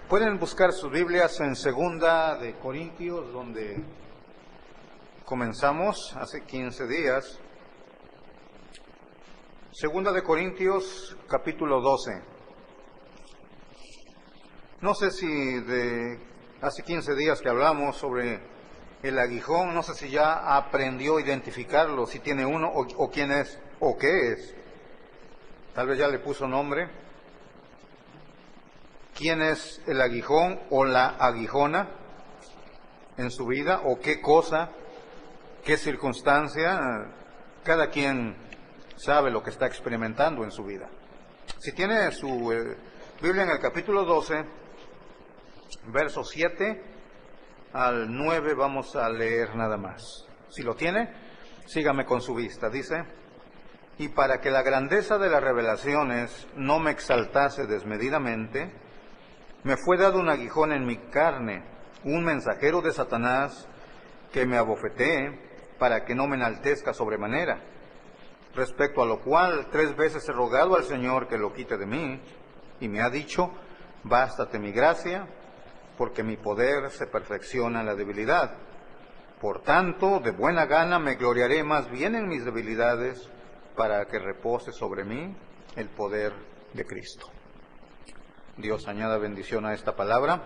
Pueden buscar sus Biblias en Segunda de Corintios, donde comenzamos hace 15 días. Segunda de Corintios, capítulo 12. No sé si de hace 15 días que hablamos sobre el aguijón, no sé si ya aprendió a identificarlo, si tiene uno o quién es o qué es. Tal vez ya le puso nombre. ¿Quién es el aguijón o la aguijona en su vida? ¿O qué cosa? ¿Qué circunstancia? Cada quien sabe lo que está experimentando en su vida. Si tiene su Biblia en el capítulo 12, versos 7 al 9, vamos a leer nada más. Si lo tiene, sígame con su vista. Dice: y para que la grandeza de las revelaciones no me exaltase desmedidamente, me fue dado un aguijón en mi carne, un mensajero de Satanás que me abofetee para que no me enaltezca sobremanera. Respecto a lo cual 3 veces he rogado al Señor que lo quite de mí, y me ha dicho: bástate mi gracia, porque mi poder se perfecciona en la debilidad. Por tanto, de buena gana me gloriaré más bien en mis debilidades, para que repose sobre mí el poder de Cristo. Dios añada bendición a esta palabra.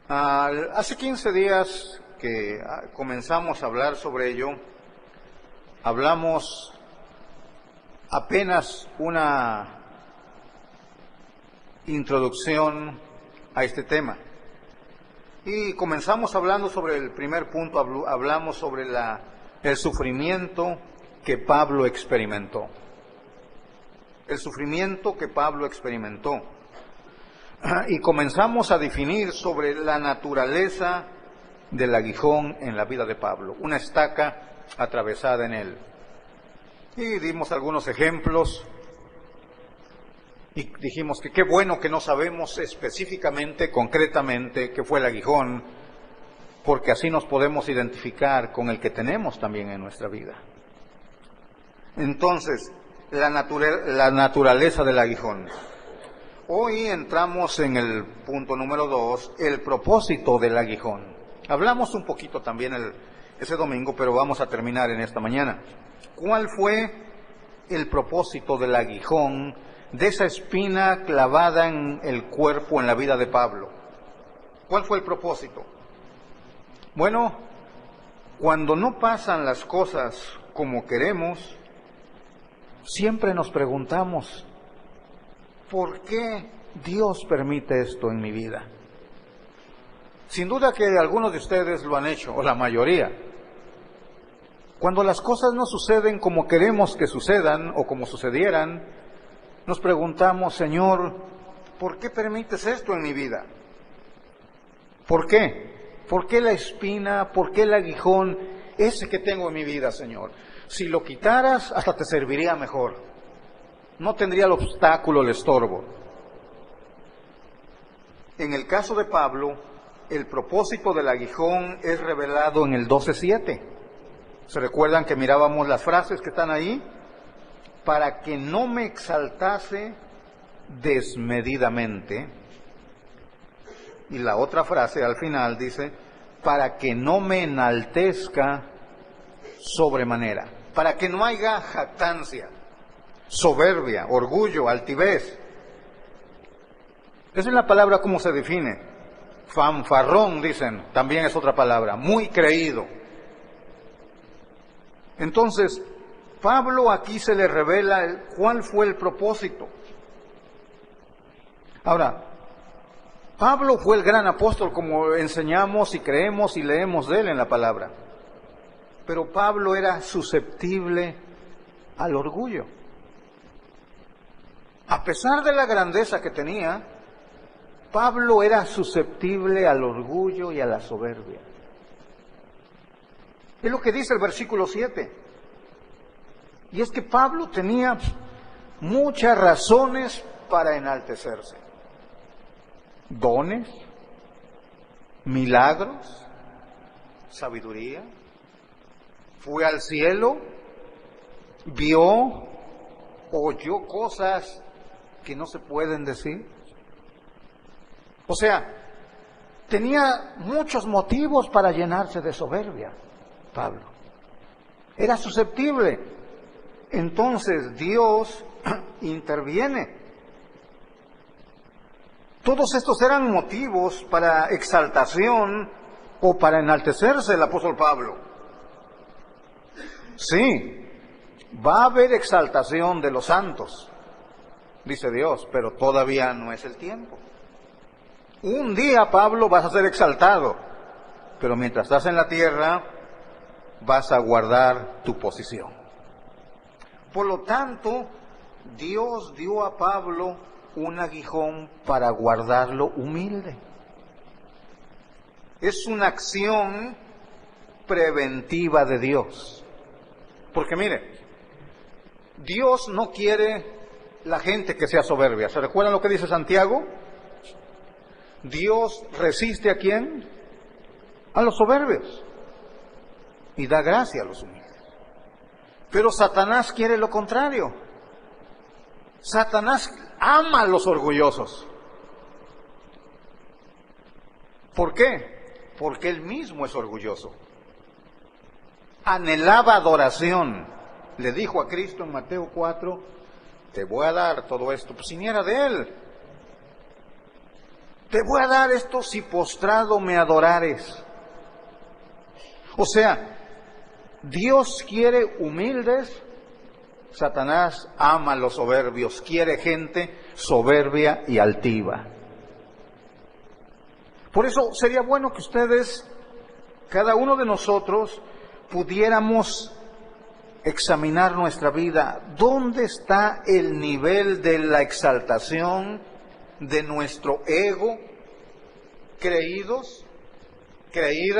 Hace 15 días que comenzamos a hablar sobre ello, hablamos apenas una introducción a este tema. Y comenzamos hablando sobre el primer punto, hablamos sobre el sufrimiento que Pablo experimentó. El sufrimiento que Pablo experimentó. Y comenzamos a definir sobre la naturaleza del aguijón en la vida de Pablo, una estaca atravesada en él. Y dimos algunos ejemplos y dijimos que qué bueno que no sabemos específicamente, concretamente, qué fue el aguijón, porque así nos podemos identificar con el que tenemos también en nuestra vida. Entonces, la naturaleza del aguijón. Hoy entramos en el punto número 2, el propósito del aguijón. Hablamos un poquito también ese domingo, pero vamos a terminar en esta mañana. ¿Cuál fue el propósito del aguijón, de esa espina clavada en el cuerpo, en la vida de Pablo? ¿Cuál fue el propósito? Bueno, cuando no pasan las cosas como queremos, siempre nos preguntamos: ¿por qué Dios permite esto en mi vida? Sin duda que algunos de ustedes lo han hecho, o la mayoría. Cuando las cosas no suceden como queremos que sucedan, o como sucedieran, nos preguntamos: Señor, ¿por qué permites esto en mi vida? ¿Por qué? ¿Por qué la espina? ¿Por qué el aguijón ese que tengo en mi vida, Señor? Si lo quitaras, hasta te serviría mejor. No tendría el obstáculo, el estorbo. En el caso de Pablo, el propósito del aguijón es revelado en el 12:7. ¿Se recuerdan que mirábamos las frases que están ahí? Para que no me exaltase desmedidamente. Y la otra frase al final dice: para que no me enaltezca sobremanera. Para que no haya jactancia, soberbia, orgullo, altivez. Esa es la palabra como se define. Fanfarrón, dicen, también es otra palabra, muy creído. Entonces, Pablo aquí se le revela cuál fue el propósito. Ahora, Pablo fue el gran apóstol, como enseñamos y creemos y leemos de él en la palabra. Pero Pablo era susceptible al orgullo. A pesar de la grandeza que tenía, Pablo era susceptible al orgullo y a la soberbia. Es lo que dice el versículo 7. Y es que Pablo tenía muchas razones para enaltecerse. Dones, milagros, sabiduría. Fue al cielo, vio, oyó cosas que no se pueden decir. O sea, tenía muchos motivos para llenarse de soberbia, Pablo. Era susceptible. Entonces Dios interviene. Todos estos eran motivos para exaltación o para enaltecerse el apóstol Pablo. Sí, va a haber exaltación de los santos, dice Dios, pero todavía no es el tiempo. Un día, Pablo, vas a ser exaltado, pero mientras estás en la tierra, vas a guardar tu posición. Por lo tanto, Dios dio a Pablo un aguijón para guardarlo humilde. Es una acción preventiva de Dios. Porque mire, Dios no quiere la gente que sea soberbia. ¿Se recuerdan lo que dice Santiago? Dios resiste ¿a quién? A los soberbios. Y da gracia a los humildes. Pero Satanás quiere lo contrario. Satanás ama a los orgullosos. ¿Por qué? Porque él mismo es orgulloso. Anhelaba adoración. Le dijo a Cristo en Mateo 4, te voy a dar todo esto. Pues si ni era de él. Te voy a dar esto si postrado me adorares. O sea, Dios quiere humildes, Satanás ama a los soberbios, quiere gente soberbia y altiva. Por eso sería bueno que ustedes, cada uno de nosotros, pudiéramos examinar nuestra vida. ¿Dónde está el nivel de la exaltación de nuestro ego? ¿Creídas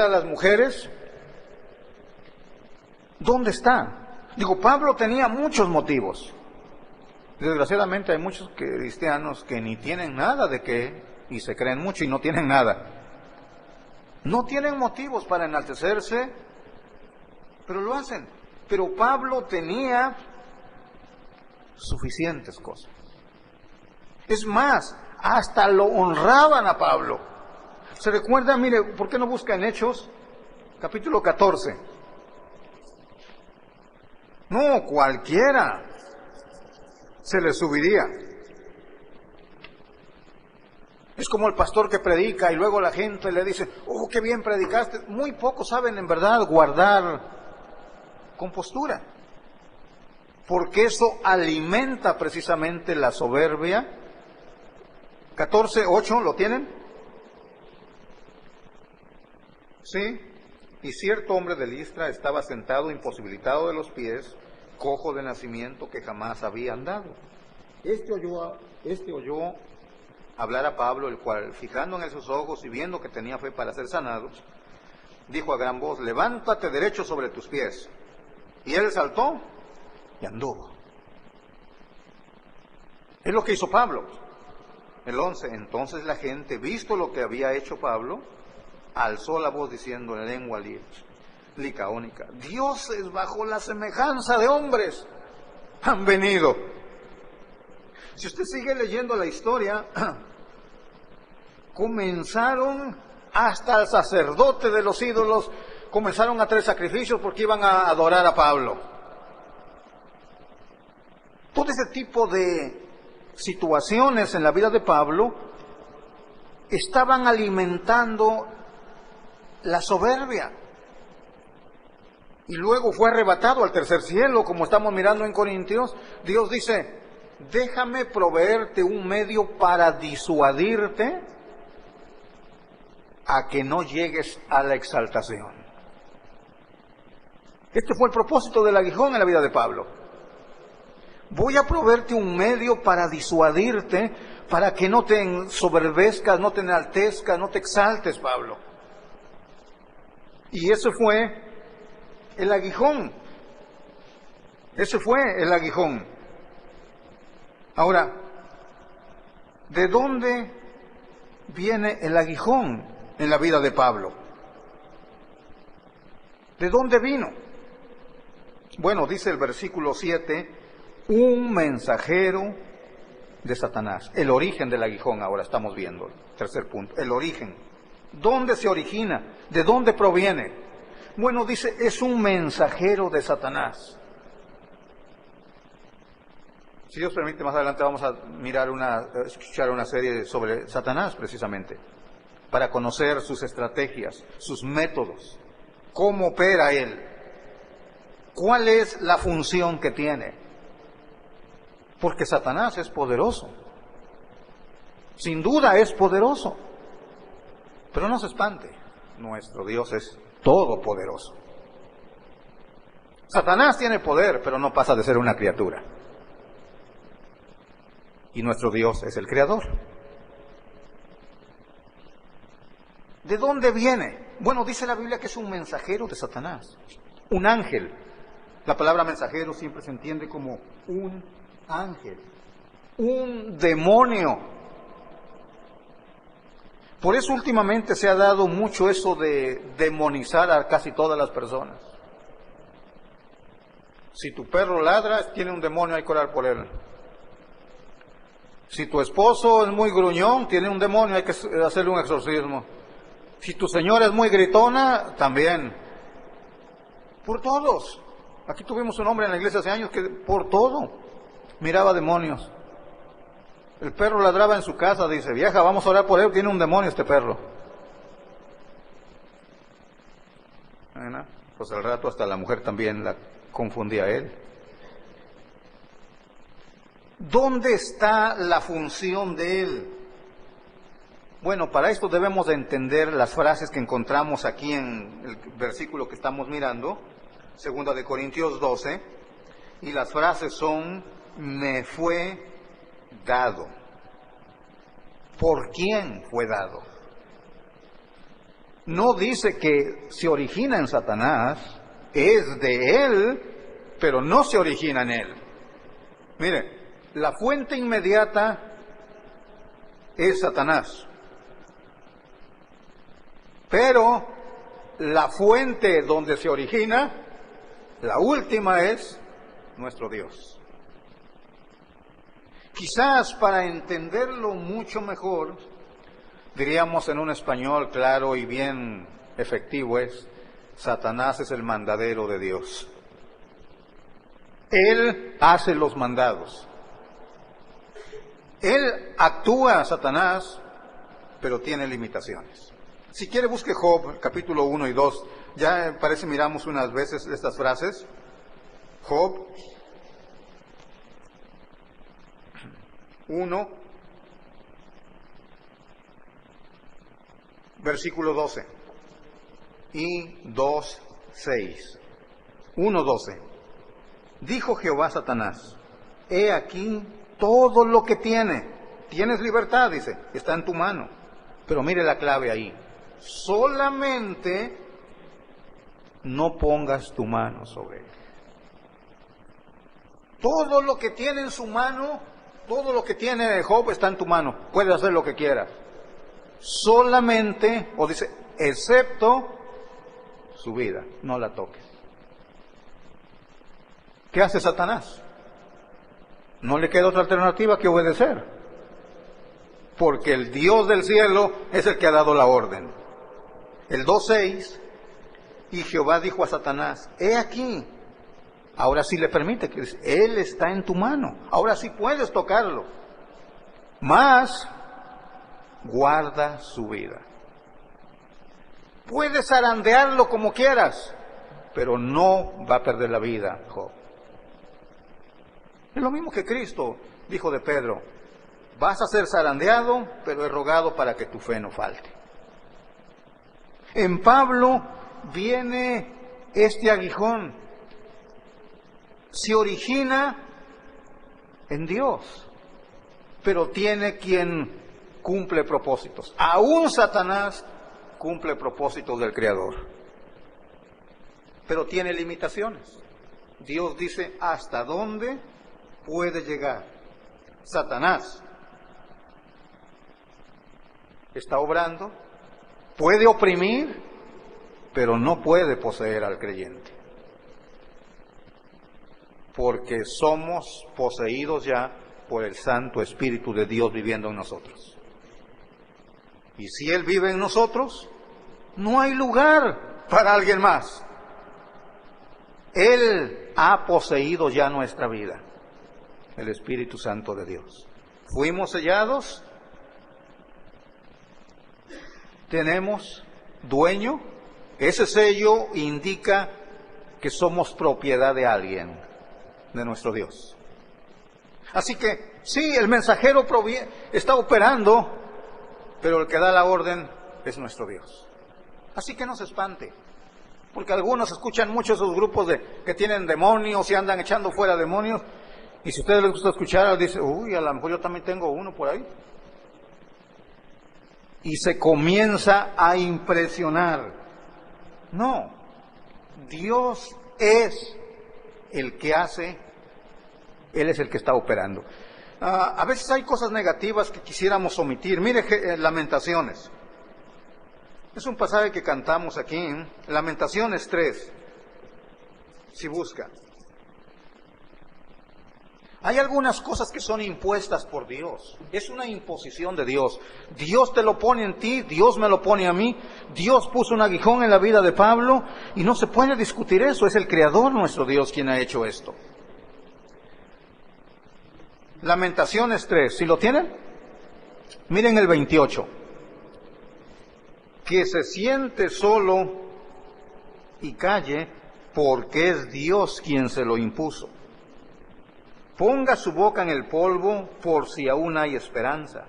las mujeres? ¿Dónde está? Digo, Pablo tenía muchos motivos. Desgraciadamente hay muchos cristianos que ni tienen nada de qué y se creen mucho y no tienen nada. No tienen motivos para enaltecerse, pero lo hacen. Pero Pablo tenía suficientes cosas. Es más, hasta lo honraban a Pablo. ¿Se recuerda? Mire, ¿por qué no busca en Hechos? Capítulo 14. No, cualquiera se le subiría. Es como el pastor que predica y luego la gente le dice, oh, qué bien predicaste. Muy pocos saben en verdad guardar compostura, porque eso alimenta precisamente la soberbia. 14:8, ¿lo tienen? Sí. Y cierto hombre de Listra estaba sentado imposibilitado de los pies, cojo de nacimiento, que jamás había andado. Este oyó hablar a Pablo, el cual, fijando en él sus ojos y viendo que tenía fe para ser sanado, dijo a gran voz, levántate derecho sobre tus pies. Y él saltó y anduvo. Es lo que hizo Pablo. El 11, entonces la gente, visto lo que había hecho Pablo, alzó la voz diciendo en lengua licaónica, dioses bajo la semejanza de hombres han venido. Si usted sigue leyendo la historia, comenzaron hasta el sacerdote de los ídolos, comenzaron a traer sacrificios porque iban a adorar a Pablo. Todo ese tipo de situaciones en la vida de Pablo estaban alimentando la soberbia. Y luego fue arrebatado al tercer cielo, como estamos mirando en Corintios. Dios dice, déjame proveerte un medio para disuadirte a que no llegues a la exaltación. Este fue el propósito del aguijón en la vida de Pablo. Voy a proveerte un medio para disuadirte, para que no te ensoberbezcas, no te enaltezcas, no te exaltes, Pablo. Y ese fue el aguijón. Ese fue el aguijón. Ahora, ¿de dónde viene el aguijón en la vida de Pablo? ¿De dónde vino? Bueno, dice el versículo 7, un mensajero de Satanás. El origen del aguijón, ahora estamos viendo. Tercer punto, el origen. ¿Dónde se origina? ¿De dónde proviene? Bueno, dice, es un mensajero de Satanás. Si Dios permite, más adelante vamos a escuchar una serie sobre Satanás, precisamente, para conocer sus estrategias, sus métodos, cómo opera él, cuál es la función que tiene. Porque Satanás es poderoso. Sin duda es poderoso. Pero no se espante, nuestro Dios es todopoderoso. Satanás tiene poder, pero no pasa de ser una criatura. Y nuestro Dios es el creador. ¿De dónde viene? Bueno, dice la Biblia que es un mensajero de Satanás, un ángel. La palabra mensajero siempre se entiende como un ángel, un demonio. Por eso últimamente se ha dado mucho eso de demonizar a casi todas las personas. Si tu perro ladra, tiene un demonio, hay que orar por él. Si tu esposo es muy gruñón, tiene un demonio, hay que hacerle un exorcismo. Si tu señora es muy gritona, también. Por todos. Aquí tuvimos un hombre en la iglesia hace años que por todo miraba demonios. El perro ladraba en su casa, dice, vieja, vamos a orar por él, tiene un demonio este perro. Bueno, pues al rato hasta la mujer también la confundía a él. ¿Dónde está la función de él? Bueno, para esto debemos de entender las frases que encontramos aquí en el versículo que estamos mirando, 2 de Corintios 12, y las frases son, me fue dado. ¿Por quién fue dado? No dice que se origina en Satanás, es de él, pero no se origina en él. Mire, la fuente inmediata es Satanás. Pero la fuente donde se origina, la última es nuestro Dios. Quizás para entenderlo mucho mejor, diríamos en un español claro y bien efectivo es, Satanás es el mandadero de Dios. Él hace los mandados. Él actúa, Satanás, pero tiene limitaciones. Si quiere, busque Job, capítulo 1 y 2. Ya parece miramos unas veces estas frases. Job 1, versículo 12 y 2, 6. 1, 12. Dijo Jehová a Satanás, he aquí todo lo que tiene. Tienes libertad, dice, está en tu mano. Pero mire la clave ahí. Solamente no pongas tu mano sobre él. Todo lo que tiene en su mano, todo lo que tiene Job está en tu mano. Puedes hacer lo que quieras. Solamente, o dice, excepto su vida, no la toques. ¿Qué hace Satanás? No le queda otra alternativa que obedecer. Porque el Dios del cielo es el que ha dado la orden. El 2.6, y Jehová dijo a Satanás, he aquí, ahora sí le permite, que él está en tu mano, ahora sí puedes tocarlo, mas guarda su vida. Puedes zarandearlo como quieras, pero no va a perder la vida, Job. Es lo mismo que Cristo dijo de Pedro, vas a ser zarandeado, pero he rogado para que tu fe no falte. En Pablo viene este aguijón, se origina en Dios, pero tiene quien cumple propósitos. Aún Satanás cumple propósitos del Creador, pero tiene limitaciones. Dios dice hasta dónde puede llegar. Satanás está obrando, puede oprimir, pero no puede poseer al creyente. Porque somos poseídos ya por el Santo Espíritu de Dios viviendo en nosotros. Y si Él vive en nosotros, no hay lugar para alguien más. Él ha poseído ya nuestra vida, el Espíritu Santo de Dios. Fuimos sellados, tenemos dueño, ese sello indica que somos propiedad de alguien, de nuestro Dios. Así que sí, el mensajero está operando, pero el que da la orden es nuestro Dios. Así que no se espante, porque algunos escuchan mucho esos grupos que tienen demonios y andan echando fuera demonios, y si a ustedes les gusta escuchar, dicen, uy, a lo mejor yo también tengo uno por ahí. Y se comienza a impresionar. No, Dios es el que hace, Él es el que está operando. A veces hay cosas negativas que quisiéramos omitir. Mire, Lamentaciones. Es un pasaje que cantamos aquí, Lamentaciones 3, si busca. Hay algunas cosas que son impuestas por Dios. Es una imposición de Dios. Dios te lo pone en ti, Dios me lo pone a mí. Dios puso un aguijón en la vida de Pablo y no se puede discutir eso. Es el Creador, nuestro Dios, quien ha hecho esto. Lamentaciones 3, ¿sí lo tienen? Miren el 28. Que se siente solo y calle porque es Dios quien se lo impuso. Ponga su boca en el polvo por si aún hay esperanza.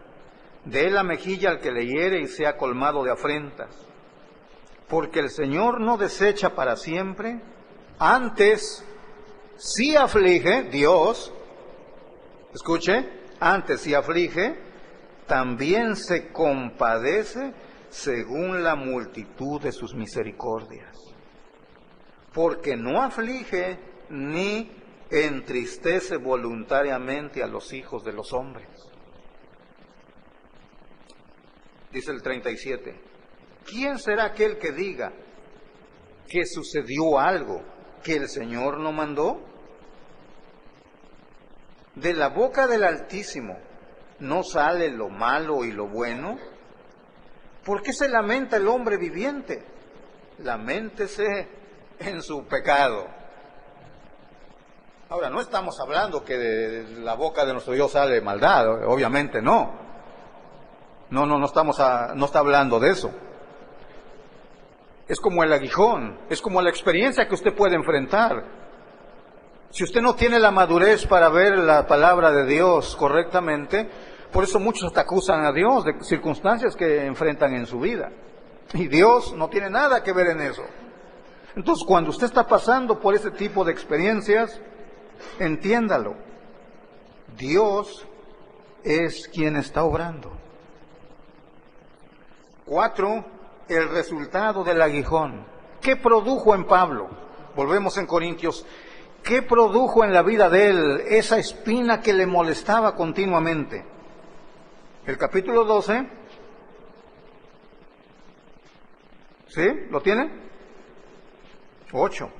Dé la mejilla al que le hiere y sea colmado de afrentas. Porque el Señor no desecha para siempre, antes sí aflige, Dios, escuche, antes sí aflige, también se compadece según la multitud de sus misericordias. Porque no aflige ni entristece voluntariamente a los hijos de los hombres. Dice el 37. ¿Quién será aquel que diga que sucedió algo que el Señor no mandó? De la boca del Altísimo no sale lo malo y lo bueno. ¿Por qué se lamenta el hombre viviente? Laméntese en su pecado. Ahora, no estamos hablando que de la boca de nuestro Dios sale maldad, obviamente no. No está hablando de eso. Es como el aguijón, es como la experiencia que usted puede enfrentar. Si usted no tiene la madurez para ver la palabra de Dios correctamente, por eso muchos hasta acusan a Dios de circunstancias que enfrentan en su vida. Y Dios no tiene nada que ver en eso. Entonces, cuando usted está pasando por ese tipo de experiencias, entiéndalo. Dios es quien está obrando. 4. El resultado del aguijón. ¿Qué produjo en Pablo? Volvemos en Corintios. ¿Qué produjo en la vida de él esa espina que le molestaba continuamente? El capítulo 12. ¿Sí? ¿Lo tiene? 8.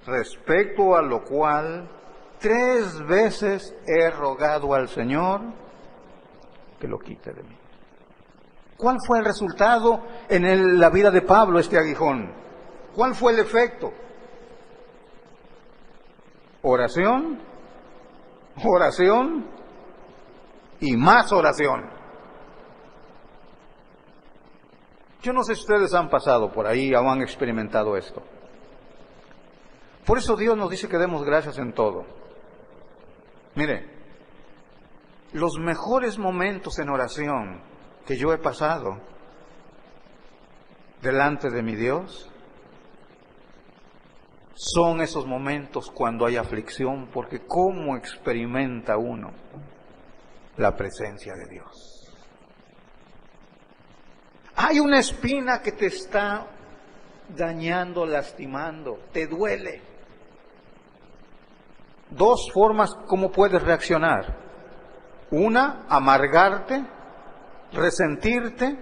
Respecto a lo cual 3 veces he rogado al Señor que lo quite de mí. ¿Cuál fue el resultado en la vida de Pablo, este aguijón? ¿Cuál fue el efecto? Oración, oración y más oración. Yo no sé si ustedes han pasado por ahí o han experimentado esto. Por eso Dios nos dice que demos gracias en todo. Mire, los mejores momentos en oración que yo he pasado delante de mi Dios son esos momentos cuando hay aflicción, porque ¿cómo experimenta uno la presencia de Dios? Hay una espina que te está dañando, lastimando, te duele. 2 formas como puedes reaccionar. Una, amargarte, resentirte,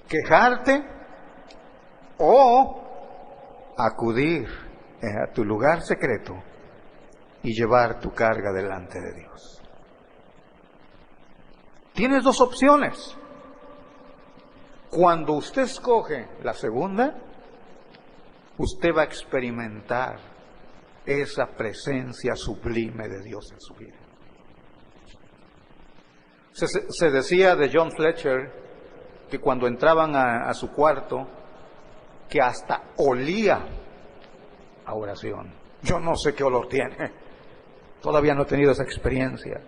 quejarte, o acudir a tu lugar secreto y llevar tu carga delante de Dios. Tienes dos opciones. Cuando usted escoge la segunda, usted va a experimentar esa presencia sublime de Dios en su vida. Se decía de John Fletcher que cuando entraban a su cuarto, que hasta olía a oración. Yo no sé qué olor tiene, todavía no he tenido esa experiencia.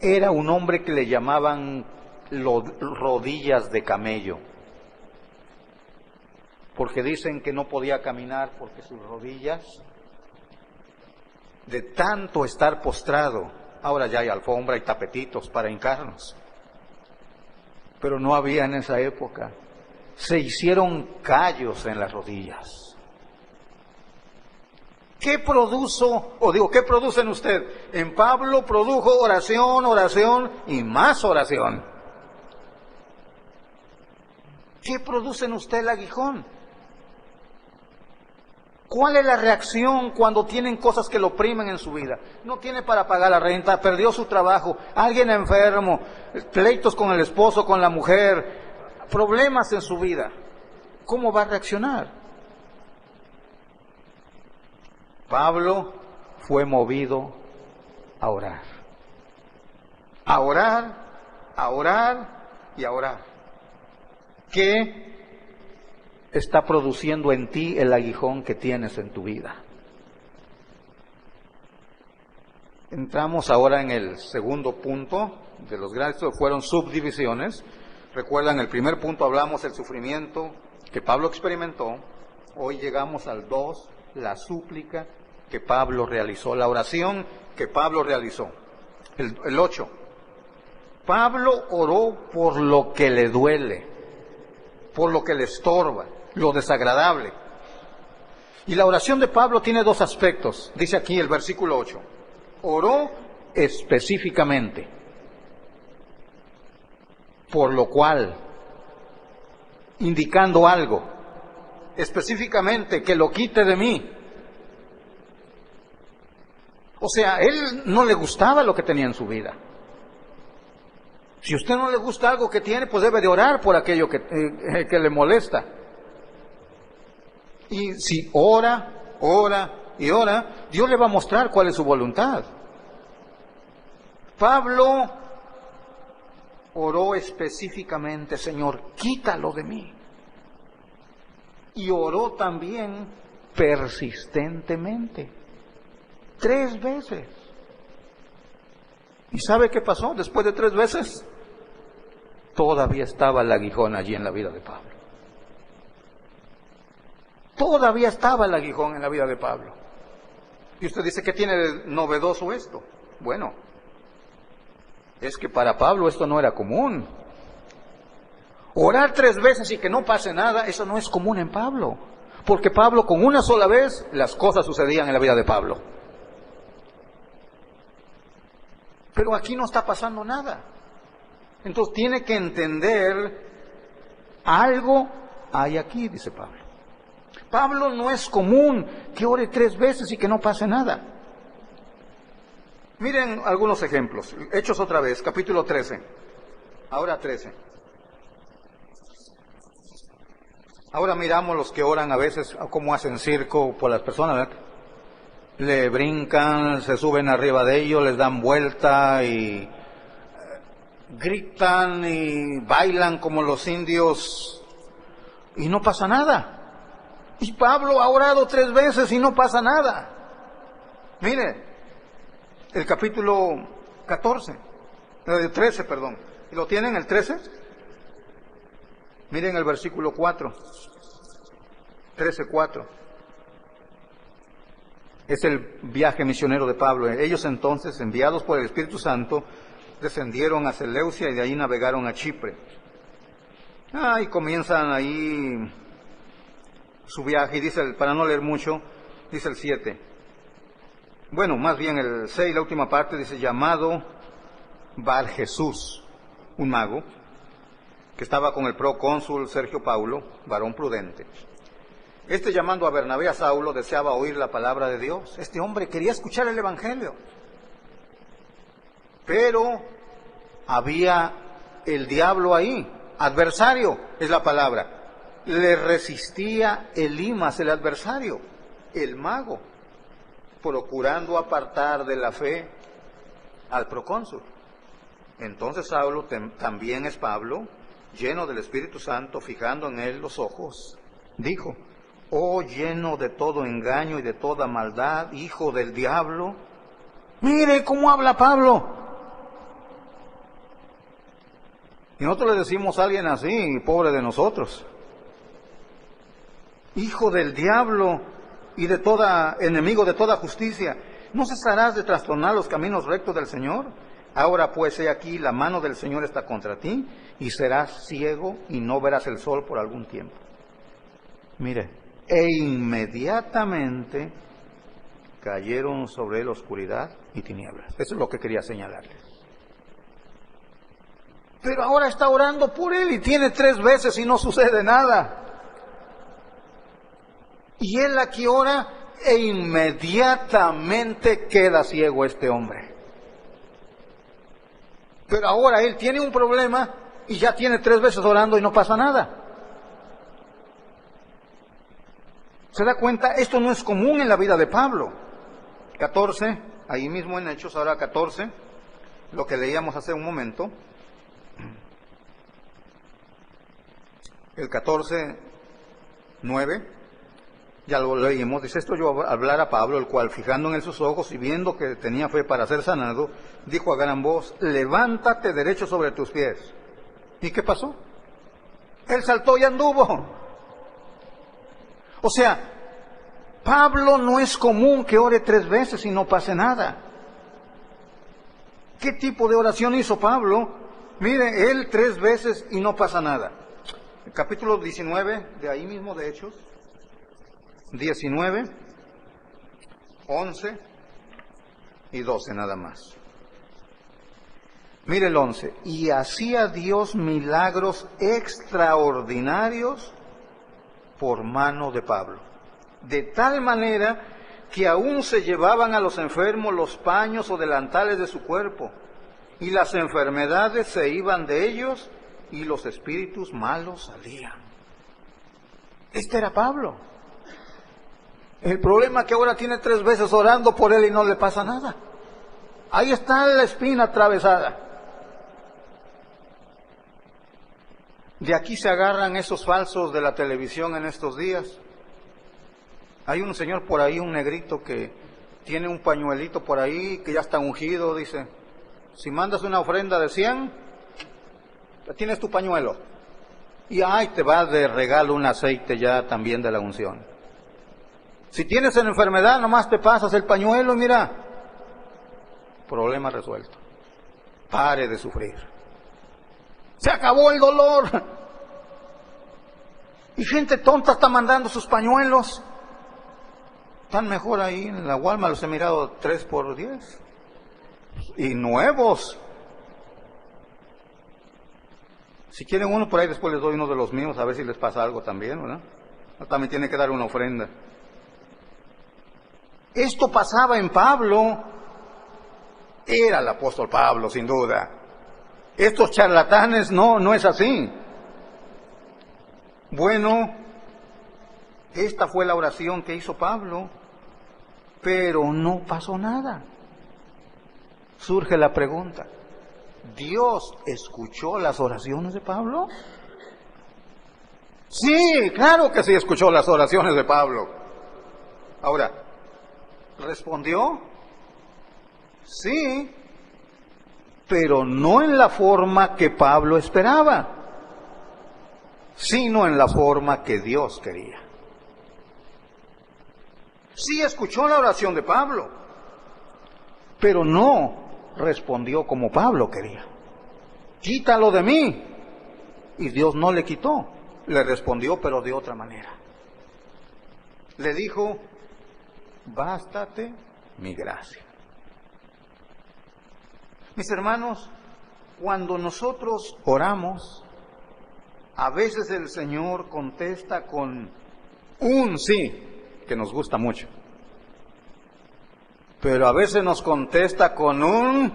Era un hombre que le llamaban rodillas de camello, porque dicen que no podía caminar porque sus rodillas, de tanto estar postrado, ahora ya hay alfombra y tapetitos para hincarnos, pero no había en esa época. Se hicieron callos en las rodillas. ¿Qué qué produce en usted? En Pablo produjo oración, oración y más oración. ¿Qué produce en usted el aguijón? ¿Cuál es la reacción cuando tienen cosas que lo oprimen en su vida? No tiene para pagar la renta, perdió su trabajo, alguien enfermo, pleitos con el esposo, con la mujer, problemas en su vida. ¿Cómo va a reaccionar? Pablo fue movido a orar. A orar, a orar y a orar. ¿Qué está produciendo en ti el aguijón que tienes en tu vida? Entramos ahora en el segundo punto de los grandes, fueron subdivisiones. Recuerdan, el primer punto hablamos del sufrimiento que Pablo experimentó. Hoy llegamos al 2, la súplica que Pablo realizó, la oración que Pablo realizó. El 8. Pablo oró por lo que le duele, por lo que le estorba, lo desagradable. Y la oración de Pablo tiene dos aspectos. Dice aquí el versículo 8. Oró específicamente, por lo cual, indicando algo, específicamente que lo quite de mí. O sea, a él no le gustaba lo que tenía en su vida. Si a usted no le gusta algo que tiene, pues debe de orar por aquello que le molesta. Y si ora, ora y ora, Dios le va a mostrar cuál es su voluntad. Pablo oró específicamente, Señor, quítalo de mí. Y oró también persistentemente. 3 veces. ¿Y sabe qué pasó después de 3 veces? Todavía estaba el aguijón allí en la vida de Pablo. Todavía estaba el aguijón en la vida de Pablo. Y usted dice, ¿qué tiene de novedoso esto? Bueno, es que para Pablo esto no era común. Orar 3 veces y que no pase nada, eso no es común en Pablo. Porque Pablo, con una sola vez, las cosas sucedían en la vida de Pablo. Pero aquí no está pasando nada. Entonces tiene que entender, algo hay aquí, dice Pablo. Pablo no es común que ore 3 veces y que no pase nada. Miren algunos ejemplos. Hechos otra vez, capítulo 13. Ahora 13. Ahora miramos los que oran a veces, como hacen circo por las personas, ¿verdad? Le brincan, se suben arriba de ellos, les dan vuelta y gritan y bailan como los indios y no pasa nada. Y Pablo ha orado 3 veces y no pasa nada. Mire, el capítulo 13, perdón. ¿Lo tienen el 13? Miren el versículo 4. 13:4. Es el viaje misionero de Pablo. Ellos entonces, enviados por el Espíritu Santo, descendieron a Seleucia y de ahí navegaron a Chipre. Y comienzan ahí su viaje, y dice, para no leer mucho, dice el 7. Bueno, más bien el 6, la última parte, dice, llamado Bar Jesús, un mago, que estaba con el procónsul Sergio Paulo, varón prudente. Este, llamando a Bernabé a Saulo, deseaba oír la palabra de Dios. Este hombre quería escuchar el Evangelio. Pero había el diablo ahí, adversario es la palabra. Le resistía Elimas, el adversario, el mago, procurando apartar de la fe al procónsul. Entonces Saulo, también es Pablo, lleno del Espíritu Santo, fijando en él los ojos, dijo: oh, lleno de todo engaño y de toda maldad, hijo del diablo. Mire cómo habla Pablo. Y nosotros le decimos a alguien así, pobre de nosotros. Hijo del diablo y de toda enemigo de toda justicia, ¿no cesarás de trastornar los caminos rectos del Señor? Ahora pues, he aquí, la mano del Señor está contra ti, y serás ciego y no verás el sol por algún tiempo. Mire, e inmediatamente cayeron sobre él oscuridad y tinieblas. Eso es lo que quería señalarles. Pero ahora está orando por él y tiene 3 veces y no sucede nada. Y él aquí ora e inmediatamente queda ciego este hombre. Pero ahora él tiene un problema y ya tiene 3 veces orando y no pasa nada. ¿Se da cuenta? Esto no es común en la vida de Pablo. 14, ahí mismo en Hechos, ahora 14, lo que leíamos hace un momento. El 14, 9, ya lo leímos, dice: esto yo hablar a Pablo, el cual, fijando en él sus ojos y viendo que tenía fe para ser sanado, dijo a gran voz: levántate derecho sobre tus pies. ¿Y qué pasó? Él saltó y anduvo. O sea, Pablo no es común que ore 3 veces y no pase nada. ¿Qué tipo de oración hizo Pablo? Mire, él 3 veces y no pasa nada. El capítulo 19, de ahí mismo de Hechos, 19, 11 y 12 nada más. Mire el 11. Y hacía Dios milagros extraordinarios por mano de Pablo, de tal manera que aún se llevaban a los enfermos los paños o delantales de su cuerpo, y las enfermedades se iban de ellos, y los espíritus malos salían. Este era Pablo. El problema es que ahora tiene 3 veces orando por él y no le pasa nada. Ahí está la espina atravesada. De aquí se agarran esos falsos de la televisión en estos días. Hay un señor por ahí, un negrito, que tiene un pañuelito por ahí, que ya está ungido, dice: si mandas una ofrenda de 100, tienes tu pañuelo. Y ay, te va de regalo un aceite ya también de la unción. Si tienes una enfermedad, nomás te pasas el pañuelo, mira, problema resuelto. Pare de sufrir. Se acabó el dolor. Y gente tonta está mandando sus pañuelos. Están mejor ahí en la Walmart, los he mirado 3 por 10. Y nuevos. Si quieren uno por ahí, después les doy uno de los míos, a ver si les pasa algo también, ¿verdad? También tiene que dar una ofrenda. Esto pasaba en Pablo. Era el apóstol Pablo, sin duda. Estos charlatanes, no es así. Bueno, esta fue la oración que hizo Pablo, pero no pasó nada. Surge la pregunta: ¿Dios escuchó las oraciones de Pablo? Sí, claro que sí escuchó las oraciones de Pablo. Ahora, ¿respondió? Sí, pero no en la forma que Pablo esperaba, sino en la forma que Dios quería. Sí escuchó la oración de Pablo, pero no respondió como Pablo quería. Quítalo de mí. Y Dios no le quitó. Le respondió, pero de otra manera. Le dijo: bástate mi gracia. Mis hermanos, cuando nosotros oramos, a veces el Señor contesta con un sí, que nos gusta mucho. Pero a veces nos contesta con un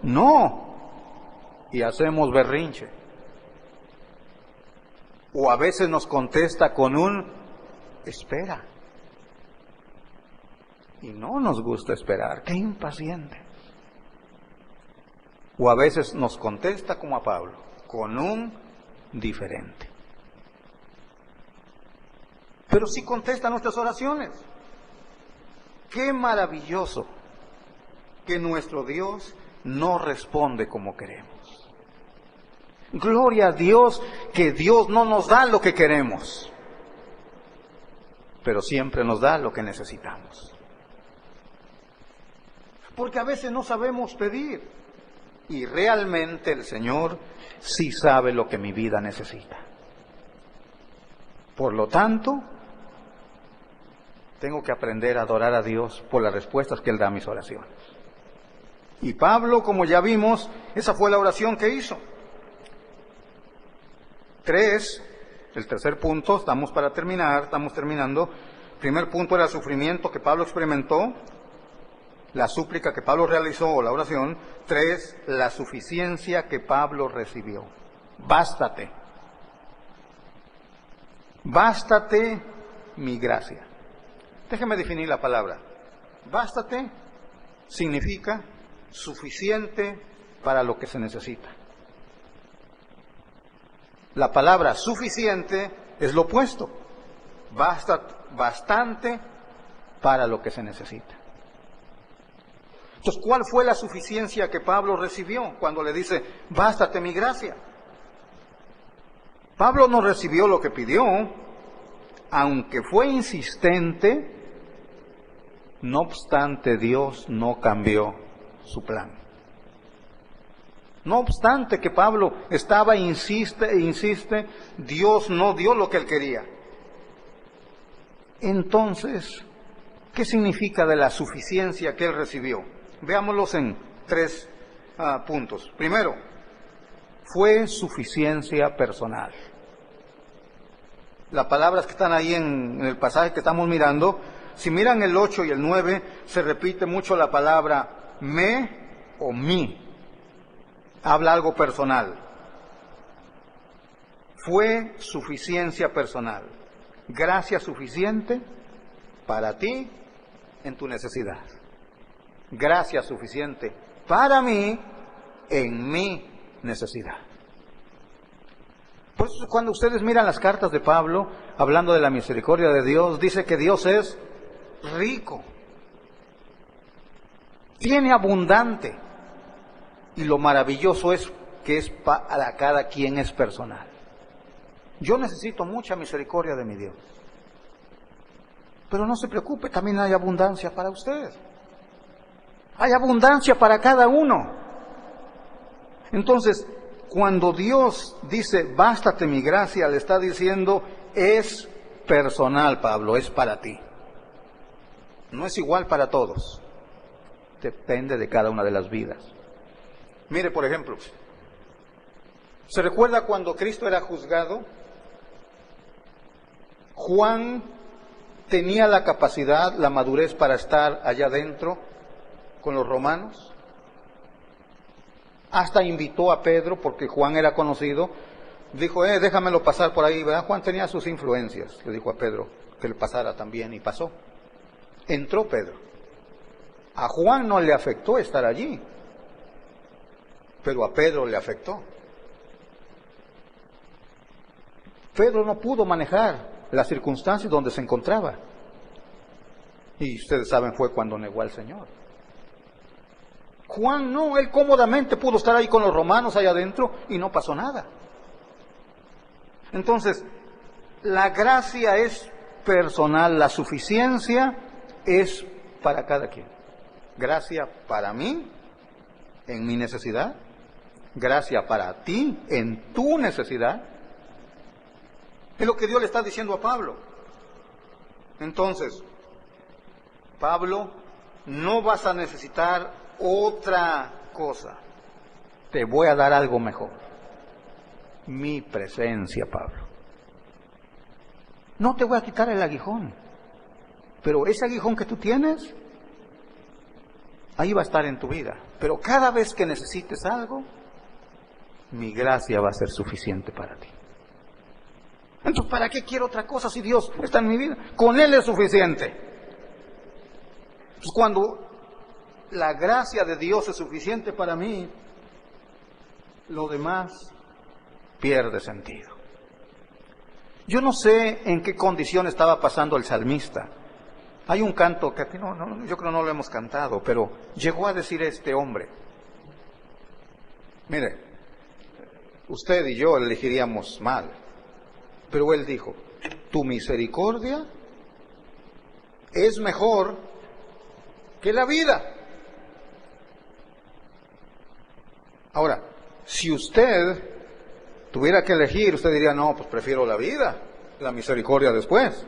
no. y hacemos berrinche. O a veces nos contesta con un espera. Y no nos gusta esperar, qué impaciente. O a veces nos contesta como a Pablo, con un diferente. Pero sí contesta nuestras oraciones. Qué maravilloso que nuestro Dios no responde como queremos. Gloria a Dios que Dios no nos da lo que queremos, pero siempre nos da lo que necesitamos. Porque a veces no sabemos pedir y realmente el Señor sí sabe lo que mi vida necesita. Por lo tanto, tengo que aprender a adorar a Dios por las respuestas que Él da a mis oraciones. Y Pablo, como ya vimos, esa fue la oración que hizo. 3, el tercer punto, estamos terminando. Primer punto era el sufrimiento que Pablo experimentó, la súplica que Pablo realizó o la oración. 3, la suficiencia que Pablo recibió. Bástate. Bástate mi gracia. Déjeme definir la palabra. Bástate significa suficiente para lo que se necesita. La palabra suficiente es lo opuesto. Bastante para lo que se necesita. Entonces, ¿cuál fue la suficiencia que Pablo recibió cuando le dice, bástate mi gracia? Pablo no recibió lo que pidió, aunque fue insistente. No obstante, Dios no cambió su plan. No obstante que Pablo insiste, Dios no dio lo que él quería. Entonces, ¿qué significa de la suficiencia que él recibió? Veámoslos en 3 puntos. Primero, fue suficiencia personal. Las palabras que están ahí en el pasaje que estamos mirando, si miran el 8 y el 9, se repite mucho la palabra me o mi. Habla algo personal. Fue suficiencia personal. Gracia suficiente para ti en tu necesidad. Gracia suficiente para mí en mi necesidad. Por eso cuando ustedes miran las cartas de Pablo, hablando de la misericordia de Dios, dice que Dios es rico, tiene abundante, y lo maravilloso es que es para cada quien es personal. Yo necesito mucha misericordia de mi Dios, pero no se preocupe, también hay abundancia para usted. Hay abundancia para cada uno. Entonces, cuando Dios dice, bástate mi gracia, le está diciendo, es personal, Pablo, es para ti. No es igual para todos. Depende de cada una de las vidas. Mire, por ejemplo, ¿se recuerda cuando Cristo era juzgado? Juan tenía la capacidad, la madurez para estar allá adentro con los romanos. Hasta invitó a Pedro, porque Juan era conocido. Dijo, déjamelo pasar por ahí, ¿verdad? Juan tenía sus influencias. Le dijo a Pedro que le pasara también, y pasó. Entró Pedro. A Juan no le afectó estar allí, pero a Pedro le afectó. Pedro no pudo manejar las circunstancias donde se encontraba. Y ustedes saben, fue cuando negó al Señor. Juan no, él cómodamente pudo estar ahí con los romanos allá adentro y no pasó nada. Entonces, la gracia es personal, la suficiencia es para cada quien. Gracia para mí en mi necesidad, gracia para ti en tu necesidad. Es lo que Dios le está diciendo a Pablo. Entonces, Pablo, no vas a necesitar otra cosa. Te voy a dar algo mejor. Mi presencia, Pablo. No te voy a quitar el aguijón, pero ese aguijón que tú tienes, ahí va a estar en tu vida. Pero cada vez que necesites algo, mi gracia va a ser suficiente para ti. Entonces, ¿para qué quiero otra cosa si Dios está en mi vida? Con Él es suficiente. Entonces, cuando la gracia de Dios es suficiente para mí, lo demás pierde sentido. Yo no sé en qué condición estaba pasando el salmista. Hay un canto que yo creo no lo hemos cantado, pero llegó a decir este hombre: mire, usted y yo elegiríamos mal, pero él dijo, tu misericordia es mejor que la vida. Ahora, si usted tuviera que elegir, usted diría, no, pues prefiero la vida, la misericordia después.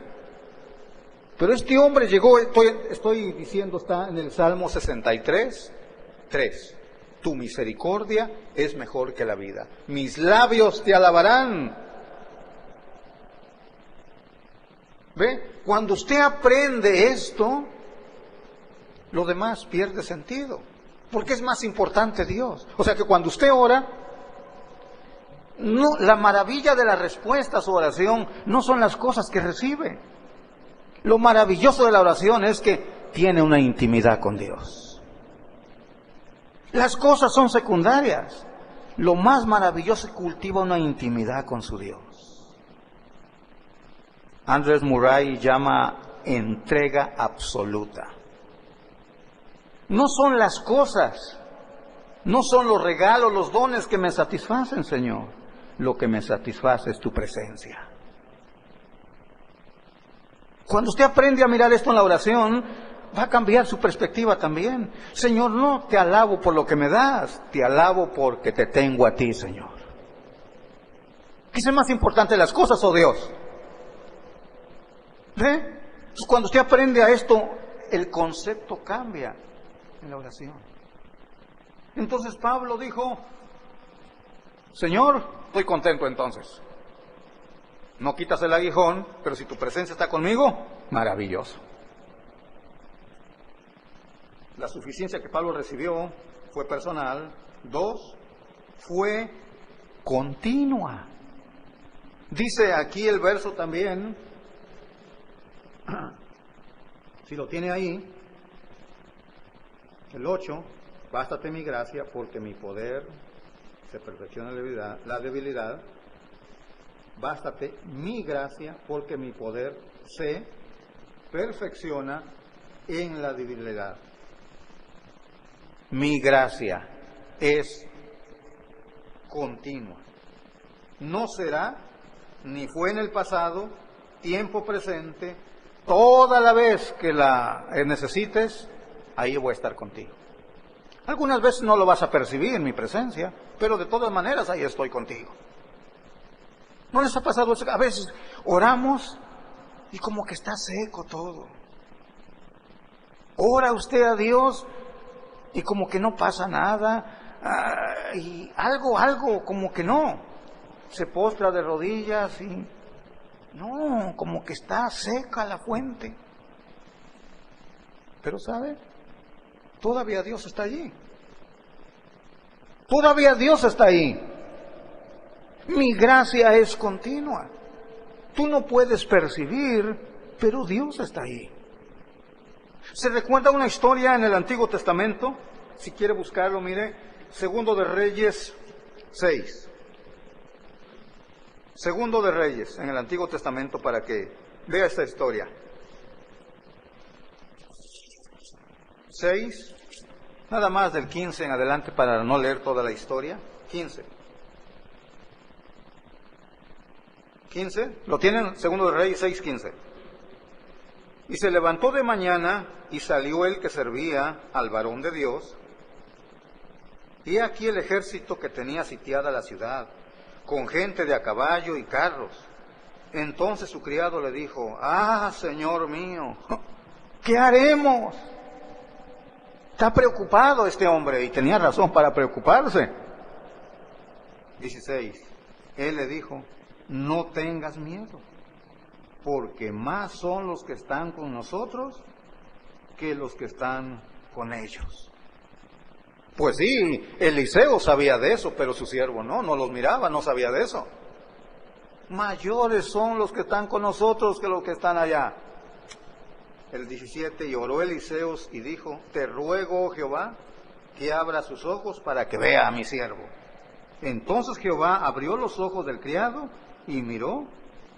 Pero este hombre llegó, estoy diciendo, está en el Salmo 63, 3. Tu misericordia es mejor que la vida. Mis labios te alabarán. ¿Ve? Cuando usted aprende esto, lo demás pierde sentido. Porque es más importante Dios. O sea que cuando usted ora, no, la maravilla de la respuesta a su oración no son las cosas que recibe. Lo maravilloso de la oración es que tiene una intimidad con Dios. Las cosas son secundarias. Lo más maravilloso es que cultiva una intimidad con su Dios. Andrés Murray llama entrega absoluta. No son las cosas, no son los regalos, los dones que me satisfacen, Señor. Lo que me satisface es tu presencia. Cuando usted aprende a mirar esto en la oración, va a cambiar su perspectiva también. Señor, no te alabo por lo que me das, te alabo porque te tengo a ti, Señor. ¿Qué es más importante, las cosas o Dios? ¿Ve? Entonces, cuando usted aprende a esto, el concepto cambia en la oración. Entonces Pablo dijo, Señor, estoy contento entonces. No quitas el aguijón, pero si tu presencia está conmigo, maravilloso. La suficiencia que Pablo recibió fue personal. 2, fue continua. Dice aquí el verso también, si lo tiene ahí, el 8, bástate mi gracia porque mi poder se perfecciona en la debilidad. Bástate mi gracia porque mi poder se perfecciona en la debilidad. Mi gracia es continua. No será, ni fue en el pasado, tiempo presente, toda la vez que la necesites, ahí voy a estar contigo. Algunas veces no lo vas a percibir en mi presencia, pero de todas maneras ahí estoy contigo. ¿No les ha pasado eso? A veces oramos y como que está seco todo. Ora usted a Dios y como que no pasa nada, y algo como que no. Se postra de rodillas y no, como que está seca la fuente. Pero ¿sabe? Todavía Dios está allí. Todavía Dios está ahí. Mi gracia es continua. Tú no puedes percibir, pero Dios está ahí. Se recuerda una historia en el Antiguo Testamento, si quiere buscarlo, mire, Segundo de Reyes 6. Segundo de Reyes, en el Antiguo Testamento, para que vea esta historia. 6, nada más del 15 en adelante para no leer toda la historia. 15. 15, ¿lo tienen? Segundo de Reyes 6:15. Y se levantó de mañana y salió el que servía al varón de Dios. Y aquí el ejército que tenía sitiada la ciudad, con gente de a caballo y carros. Entonces su criado le dijo, Señor mío, ¿qué haremos? Está preocupado este hombre y tenía razón para preocuparse. 16, él le dijo, no tengas miedo, porque más son los que están con nosotros que los que están con ellos. Pues sí, Eliseo sabía de eso, pero su siervo no los miraba, no sabía de eso. Mayores son los que están con nosotros que los que están allá. El 17, y oró Eliseo y dijo, te ruego, oh Jehová, que abra sus ojos para que vea a mi siervo. Entonces Jehová abrió los ojos del criado y miró,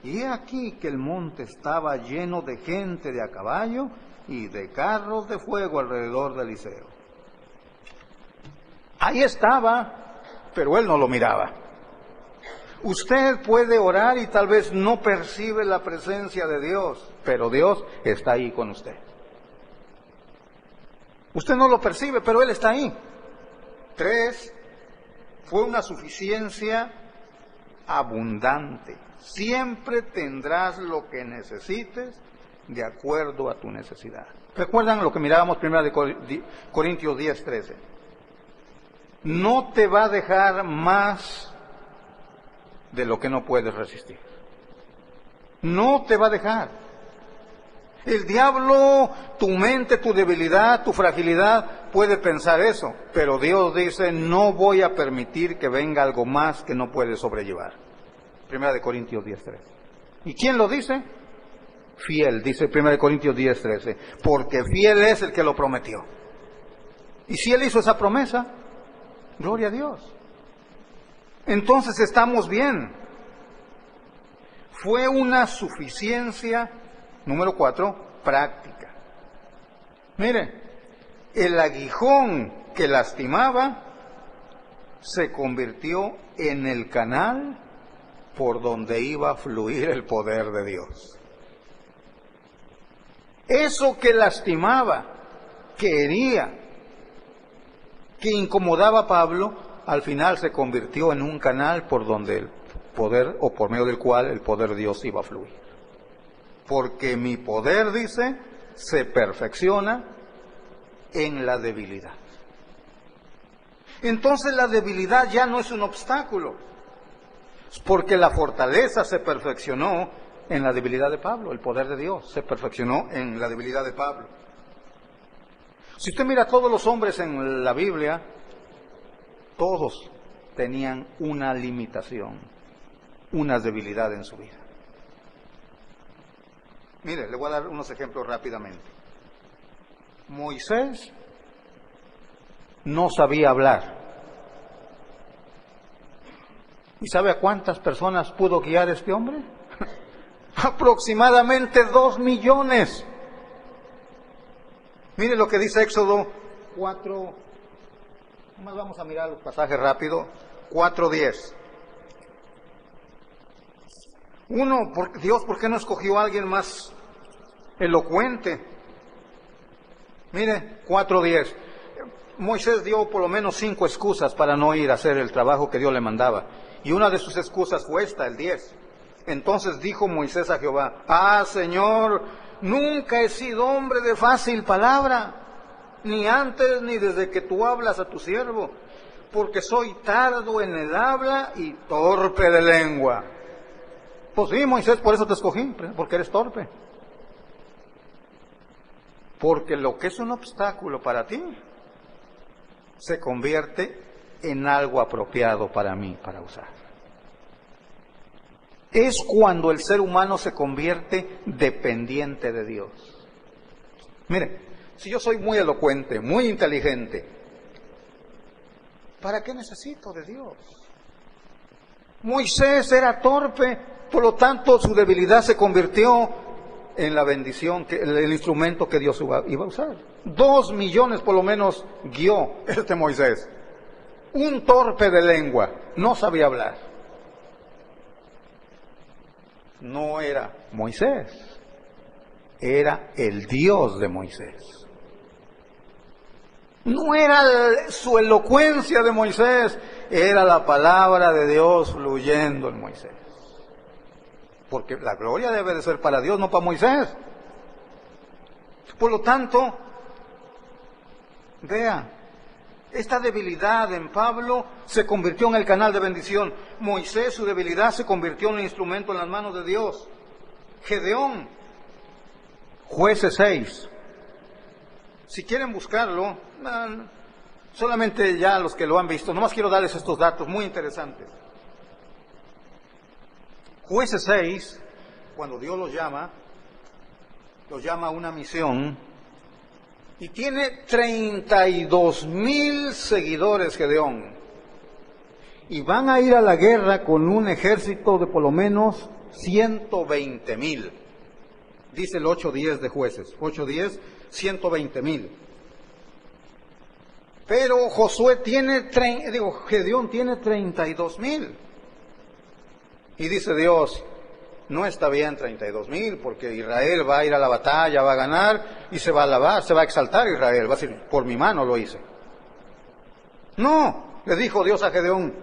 y he aquí que el monte estaba lleno de gente de a caballo y de carros de fuego alrededor de Eliseo. Ahí estaba, pero él no lo miraba. Usted puede orar y tal vez no percibe la presencia de Dios, pero Dios está ahí con usted. Usted no lo percibe, pero Él está ahí. 3, fue una suficiencia abundante. Siempre tendrás lo que necesites de acuerdo a tu necesidad. ¿Recuerdan lo que mirábamos primero de Corintios 10:13? No te va a dejar más de lo que no puedes resistir. No te va a dejar. El diablo, tu mente, tu debilidad, tu fragilidad, puede pensar eso, pero Dios dice, no voy a permitir que venga algo más que no puedes sobrellevar. Primera de Corintios 10:13. ¿Y quién lo dice? Fiel, dice Primera de Corintios 10:13, porque fiel es el que lo prometió. Y si Él hizo esa promesa, gloria a Dios. Entonces estamos bien. Fue una suficiencia, número 4, práctica. Mire, el aguijón que lastimaba se convirtió en el canal por donde iba a fluir el poder de Dios. Eso que lastimaba, que hería, que incomodaba a Pablo, al final se convirtió en un canal por donde el poder, o por medio del cual el poder de Dios iba a fluir. Porque mi poder, dice, se perfecciona en la debilidad. Entonces la debilidad ya no es un obstáculo, porque la fortaleza se perfeccionó en la debilidad de Pablo. El poder de Dios se perfeccionó en la debilidad de Pablo. Si usted mira a todos los hombres en la Biblia, todos tenían una limitación, una debilidad en su vida. Mire, le voy a dar unos ejemplos rápidamente. Moisés no sabía hablar. ¿Y sabe a cuántas personas pudo guiar este hombre? Aproximadamente 2 millones. Mire lo que dice Éxodo 4, más vamos a mirar los pasajes rápido, 4:10. Uno, Dios, ¿por qué no escogió a alguien más elocuente? Mire, 4:10. Moisés dio por lo menos 5 excusas para no ir a hacer el trabajo que Dios le mandaba. Y una de sus excusas fue esta, el 10. Entonces dijo Moisés a Jehová, Señor, nunca he sido hombre de fácil palabra, ni antes ni desde que tú hablas a tu siervo, porque soy tardo en el habla y torpe de lengua. Pues sí, Moisés, por eso te escogí, porque eres torpe. Porque lo que es un obstáculo para ti, se convierte en algo apropiado para mí, para usar. Es cuando el ser humano se convierte dependiente de Dios. Mire, si yo soy muy elocuente, muy inteligente, ¿para qué necesito de Dios? Moisés era torpe, por lo tanto su debilidad se convirtió en la bendición, el instrumento que Dios iba a usar. 2 millones por lo menos guió este Moisés. Un torpe de lengua, no sabía hablar. No era Moisés, era el Dios de Moisés. No era su elocuencia de Moisés, era la palabra de Dios fluyendo en Moisés. Porque la gloria debe de ser para Dios, no para Moisés. Por lo tanto, vea, esta debilidad en Pablo se convirtió en el canal de bendición. Moisés, su debilidad se convirtió en un instrumento en las manos de Dios. Gedeón, Jueces 6. Si quieren buscarlo, Solamente ya los que lo han visto, nomás quiero darles estos datos muy interesantes. Jueces 6, cuando Dios los llama a una misión, y tiene 32,000 seguidores Gedeón, y van a ir a la guerra con un ejército de por lo menos 120,000. Dice el 8:10 de Jueces, 8:10, 120,000. Pero Gedeón tiene 32,000. Y dice Dios, no está bien 32,000, porque Israel va a ir a la batalla, va a ganar, y se va a alabar, se va a exaltar Israel, va a decir, por mi mano lo hice. No, le dijo Dios a Gedeón,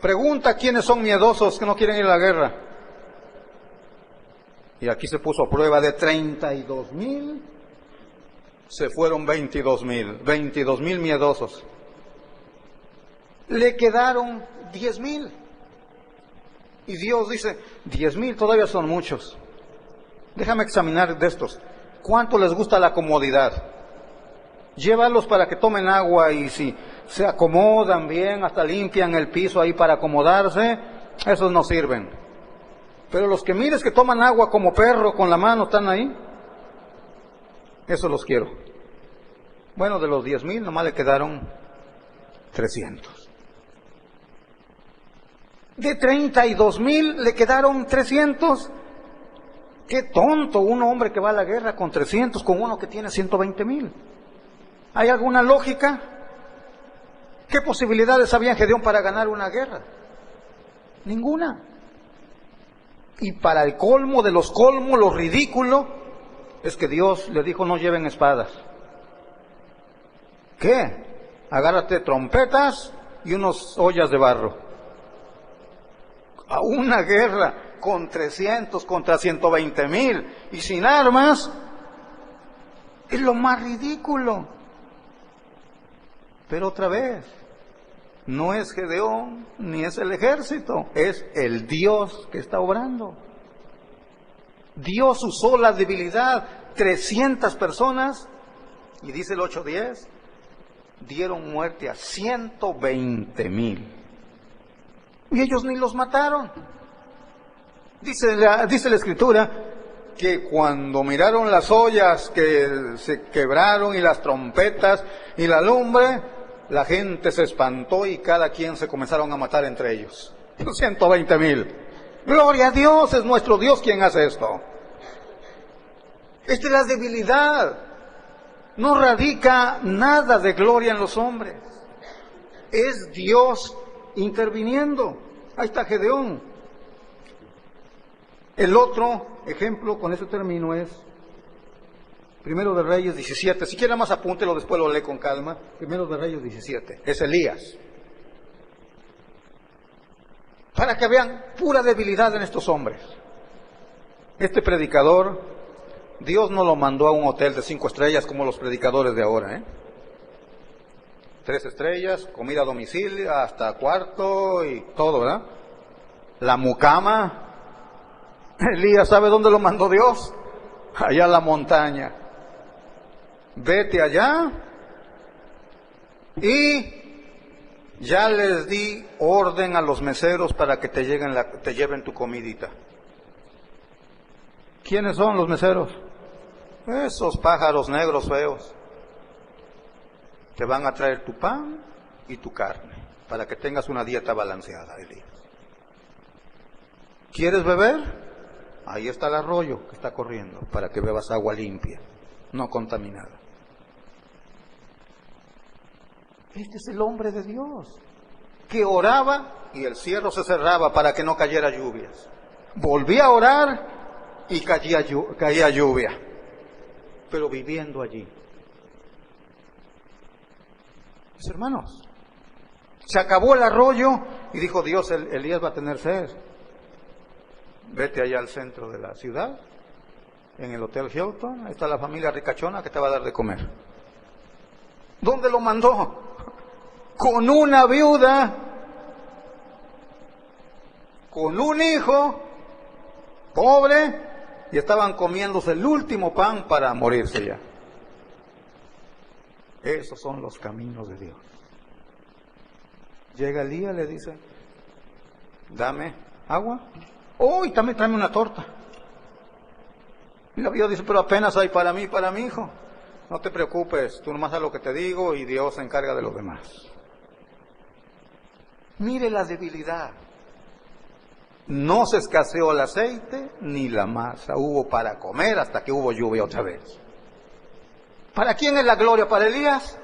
pregunta quiénes son miedosos que no quieren ir a la guerra. Y aquí se puso a prueba, de 32,000, se fueron 22,000 miedosos. Le quedaron 10,000. Y Dios dice, 10,000 todavía son muchos. Déjame examinar de estos. ¿Cuánto les gusta la comodidad? Llévalos para que tomen agua, y si se acomodan bien, hasta limpian el piso ahí para acomodarse, esos no sirven. Pero los que mires que toman agua como perro con la mano, están ahí, esos los quiero. Bueno, de los 10,000 nomás le quedaron 300. De 32,000 le quedaron 300. Qué tonto un hombre que va a la guerra con 300, con uno que tiene 120,000. ¿Hay alguna lógica? ¿Qué posibilidades había Gedeón para ganar una guerra? Ninguna. Y para el colmo de los colmos, lo ridículo, es que Dios le dijo, no lleven espadas. ¿Qué? Agárrate trompetas y unos ollas de barro. A una guerra con 300 contra 120,000 y sin armas, es lo más ridículo. Pero otra vez, no es Gedeón ni es el ejército, es el Dios que está obrando. Dios usó la debilidad, 300 personas, y dice el 8:10, dieron muerte a 120,000. Y ellos ni los mataron. Dice la Escritura que cuando miraron las ollas que se quebraron y las trompetas y la lumbre, la gente se espantó y cada quien se comenzaron a matar entre ellos. 120,000. Gloria a Dios, es nuestro Dios quien hace esto. Esta es la debilidad. No radica nada de gloria en los hombres. Es Dios interviniendo. Ahí está Gedeón. El otro ejemplo, con eso termino, es Primero de Reyes 17. Si quiere más apúntelo, después lo lee con calma. Primero de Reyes 17. Es Elías. Para que vean pura debilidad en estos hombres. Este predicador, Dios no lo mandó a un hotel de 5 estrellas como los predicadores de ahora, 3 estrellas, comida a domicilio, hasta cuarto y todo, ¿verdad? La mucama. Elías, ¿sabe dónde lo mandó Dios? Allá a la montaña. Vete allá y ya les di orden a los meseros para que te lleven tu comidita. ¿Quiénes son los meseros? Esos pájaros negros feos. Te van a traer tu pan y tu carne para que tengas una dieta balanceada, Elías. ¿Quieres beber? Ahí está el arroyo que está corriendo para que bebas agua limpia, no contaminada. Este es el hombre de Dios, que oraba y el cielo se cerraba para que no cayera lluvias. Volvía a orar y caía lluvia, pero viviendo allí. Mis hermanos, se acabó el arroyo y dijo Dios, Elías va a tener sed. Vete allá al centro de la ciudad, en el Hotel Hilton, ahí está la familia ricachona que te va a dar de comer. ¿Dónde lo mandó? Con una viuda, con un hijo, pobre, y estaban comiéndose el último pan para morirse ya. Esos son los caminos de Dios. Llega Elías, le dice, dame agua. Oh, y también tráeme una torta. Y la Dios dice, pero apenas hay para mí, para mi hijo. No te preocupes, tú nomás haz lo que te digo y Dios se encarga de los demás. Mire la debilidad. No se escaseó el aceite ni la masa. Hubo para comer hasta que hubo lluvia otra vez. ¿Para quién es la gloria? ¿Para Elías?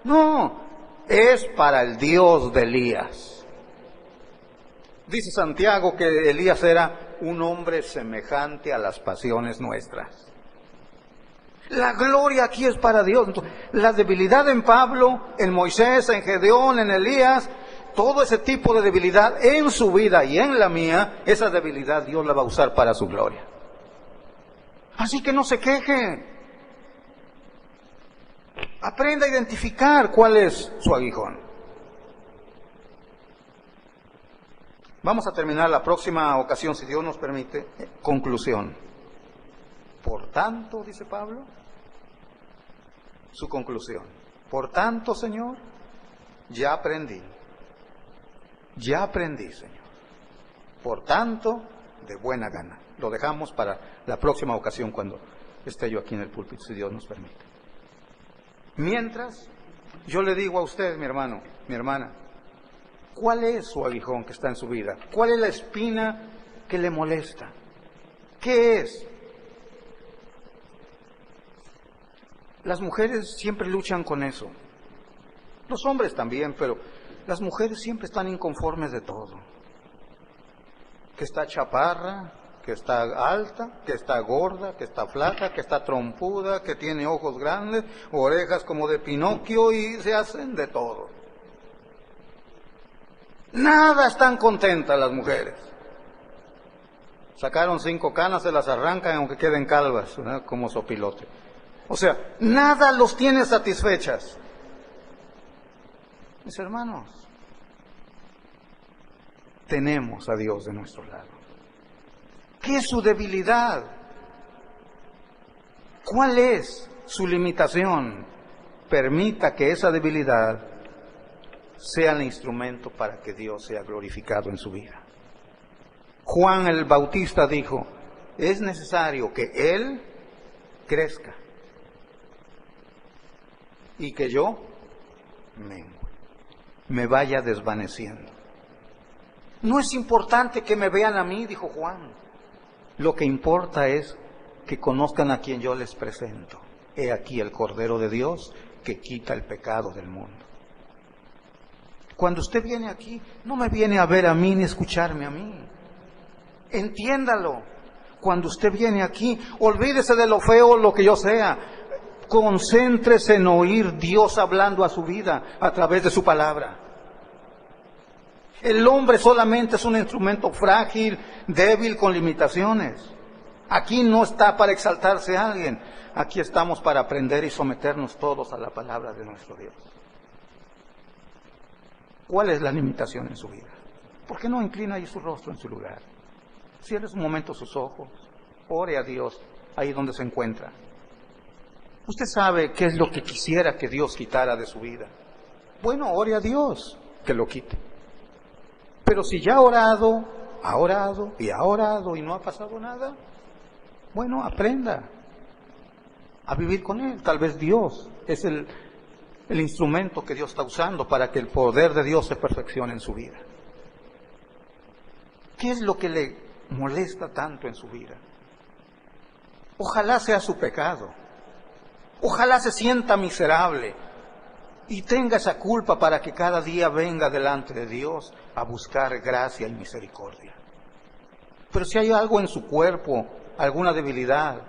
No, es para el Dios de Elías. Dice Santiago que Elías era un hombre semejante a las pasiones nuestras. La gloria aquí es para Dios. Entonces, la debilidad en Pablo, en Moisés, en Gedeón, en Elías, todo ese tipo de debilidad en su vida y en la mía, esa debilidad Dios la va a usar para su gloria. Así que no se queje. Aprenda a identificar cuál es su aguijón. Vamos a terminar la próxima ocasión, si Dios nos permite. Conclusión. Por tanto, dice Pablo, su conclusión. Por tanto, Señor, ya aprendí, Señor. Por tanto, de buena gana. Lo dejamos para la próxima ocasión cuando esté yo aquí en el púlpito, si Dios nos permite. Mientras, yo le digo a usted, mi hermano, mi hermana, ¿cuál es su aguijón que está en su vida? ¿Cuál es la espina que le molesta? ¿Qué es? Las mujeres siempre luchan con eso. Los hombres también, pero las mujeres siempre están inconformes de todo. Que está chaparra, que está alta, que está gorda, que está flaca, que está trompuda, que tiene ojos grandes, orejas como de Pinocchio y se hacen de todo. Nada están contentas las mujeres. Sacaron 5 canas, se las arrancan aunque queden calvas, ¿verdad? Como sopilote. O sea, nada los tiene satisfechas. Mis hermanos, tenemos a Dios de nuestro lado. ¿Qué es su debilidad? ¿Cuál es su limitación? Permita que esa debilidad sea el instrumento para que Dios sea glorificado en su vida. Juan el Bautista dijo, es necesario que Él crezca y que yo me vaya desvaneciendo. No es importante que me vean a mí, dijo Juan. Lo que importa es que conozcan a quien yo les presento. He aquí el Cordero de Dios que quita el pecado del mundo. Cuando usted viene aquí, no me viene a ver a mí ni escucharme a mí. Entiéndalo. Cuando usted viene aquí, olvídese de lo feo, lo que yo sea. Concéntrese en oír Dios hablando a su vida a través de su palabra. El hombre solamente es un instrumento frágil, débil, con limitaciones. Aquí no está para exaltarse a alguien. Aquí estamos para aprender y someternos todos a la palabra de nuestro Dios. ¿Cuál es la limitación en su vida? ¿Por qué no inclina ahí su rostro en su lugar? Cierre un momento sus ojos. Ore a Dios ahí donde se encuentra. Usted sabe qué es lo que quisiera que Dios quitara de su vida. Bueno, ore a Dios que lo quite. Pero si ya ha orado y no ha pasado nada, bueno, aprenda a vivir con Él. Tal vez Dios es el instrumento que Dios está usando para que el poder de Dios se perfeccione en su vida. ¿Qué es lo que le molesta tanto en su vida? Ojalá sea su pecado. Ojalá se sienta miserable y tenga esa culpa para que cada día venga delante de Dios a buscar gracia y misericordia. Pero si hay algo en su cuerpo, alguna debilidad,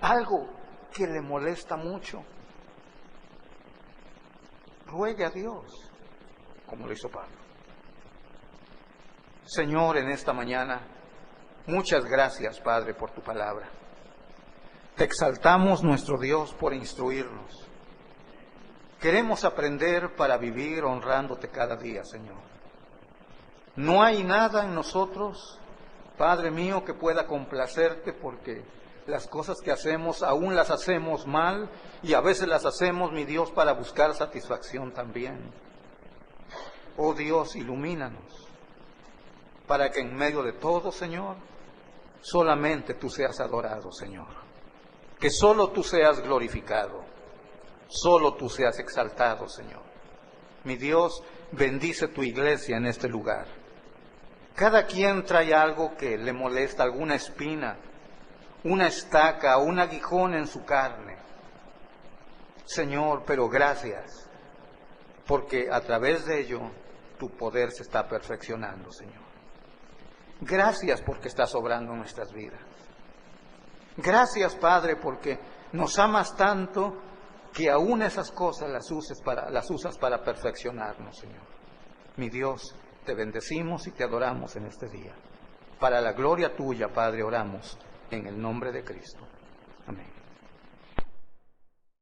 algo que le molesta mucho, ruegue a Dios, como lo hizo Pablo. Señor, en esta mañana, muchas gracias, Padre, por tu palabra. Te exaltamos, nuestro Dios, por instruirnos. Queremos aprender para vivir honrándote cada día, Señor. No hay nada en nosotros, Padre mío, que pueda complacerte porque las cosas que hacemos aún las hacemos mal y a veces las hacemos, mi Dios, para buscar satisfacción también. Oh Dios, ilumínanos, para que en medio de todo, Señor, solamente tú seas adorado, Señor. Que solo tú seas glorificado, solo tú seas exaltado, Señor. Mi Dios, bendice tu iglesia en este lugar. Cada quien trae algo que le molesta, alguna espina, una estaca, un aguijón en su carne. Señor, pero gracias, porque a través de ello tu poder se está perfeccionando, Señor. Gracias porque estás obrando en nuestras vidas. Gracias, Padre, porque nos amas tanto que aún esas cosas las usas para perfeccionarnos, Señor. Mi Dios, te bendecimos y te adoramos en este día. Para la gloria tuya, Padre, oramos en el nombre de Cristo. Amén.